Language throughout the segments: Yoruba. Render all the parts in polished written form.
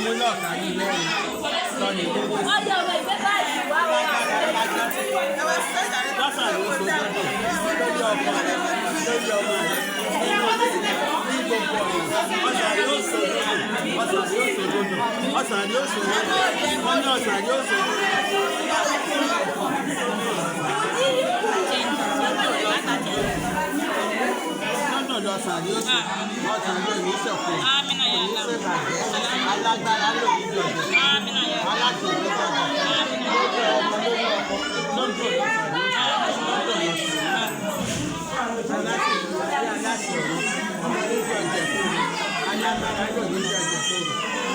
mú lọ́ọ̀ká ní mẹ́rin lọ́ọ̀nì gbogbo sí. lọ́sàn ló so gbọ́dọ̀ lórí ọkọ rẹ̀ lórí ọmọ rẹ̀ ní gbogbo ọ̀sán yóò so gbọ́dọ̀ ọ̀sán yóò so gbọ́dọ̀ wọ́n ní ọ̀sán yóò so lọ́sàn yóò sùn ọ̀sán yóò ní sọ̀kò oníṣèbàjẹ́ alágbára lòdì ọ̀dẹ̀ aláṣẹ ìjọba lórí ọmọ lórí ọkọ lọ́dọ̀ aláṣẹ ìjọba aláṣẹ ọ̀rọ̀ ọmọ lórí ọ̀jẹ̀ fún alágbára lòdì ọ̀jẹ̀ fún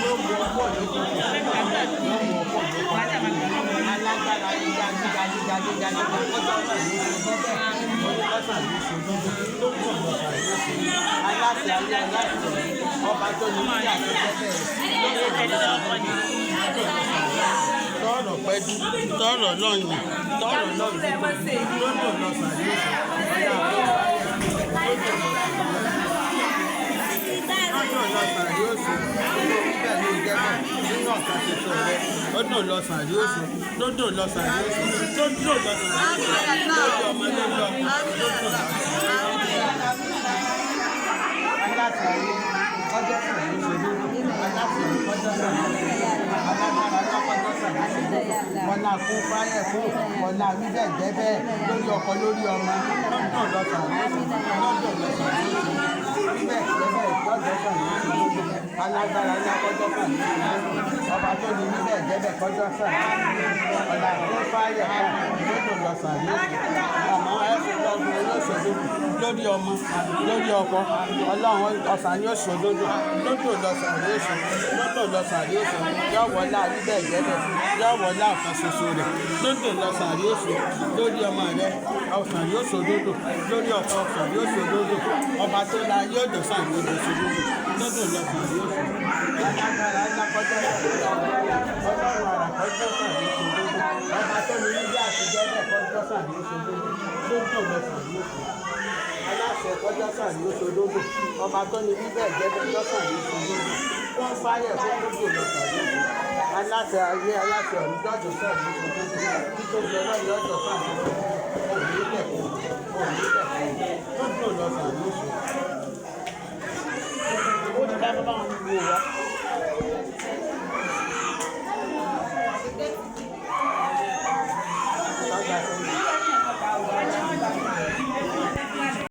yóò mú ọkọ̀ lójú yóò mú ọkọ̀ lójú alágbára gíga ọjọ́ náà ní ìṣòro ọlọ́sàn ní ìṣòro tó ń bọ̀ lọ́sàn ní ìṣòro aláṣẹ ayé aláṣẹ ọba tó ní ní àtẹ́tẹ́ tọ́rọ̀ pẹ́jú tọ́rọ̀ lọ́yìn tọ́rọ̀ lọ́yìn lọ́dọ̀ lọ́sàn ní ọdún lọ́sàn yóò sùn lọ́dún lọ́sàn yóò sùn lọ́dún lọ́sàn yóò sùn ọmọ lọ́dún aláṣẹ ayé ọjọ́ sàn yóò sùn aláṣẹ ọjọ́ sàn alágbára ọjọ́ sàn ọ̀nà fún fáyẹ̀ fún ọ̀nà wíbẹ̀ jẹ́bẹ̀ lórí ọkọ lórí ọmọ lọ́dún lọ́sàn yóò sùn lọ́dún lọ́sàn yóò sùn wíbẹ̀ jẹ́bẹ̀ lọ́dún sàn yóò sùn alágbára ńlá kọjọ́ sàn ọba tó ní níbẹ̀ jẹ́bẹ̀ kọjọ́ sàn ọ̀nà fún fáyẹ̀ fún lọ́dún lọ́sàn yóò sùn àmọ́ ẹ̀fún lọ́dún olóṣèlú lórí ọmọ lórí ọkọ ọlọ́run ọ̀sán yóò ṣòdodo lódò lọ́sàn yóò sùn lódò lọ́sàn yóò sùn yóò wọlé níbẹ̀ jẹ́bẹ̀ yóò wọlé àkan ṣoṣo rẹ̀ lódò lọ́sàn yóò sùn lórí ọmọ rẹ̀ ọ̀sán yóò ṣòdodo lórí ọkọ ọ̀sán yóò ṣòdodo ọba tó la yóò dọ̀sán yóò dọ̀ ṣòdodo lódò lọ́sàn yóò sùn alágbára ńlá kọjọ́ ọlọ́run àrà kọjọ́ sàn yóò ṣòdodo ọba tó ní níbi àtijọ́ bẹ̀ kọjọ́ sàn yóò ṣòdodo lódò lọ́sàn yóò sùn aláṣẹ kọjọ́ sàn yóò ṣòdodo ọba tó ní bíbẹ̀ jẹ́bẹ̀ lọ́sàn yóò ṣòdodo wọ́n fáyẹ̀ fún lódò lọ́sàn yóò sùn aláṣẹ ayé aláṣẹ ọ̀run jọ́jọ́ sàn yóò ṣòdodo títóbi ọlọ́run lọ́jọ́ sàn yóò ṣòdodo lódò lọ́sàn yóò sùn. ó ti dá bábá wọn wò wá.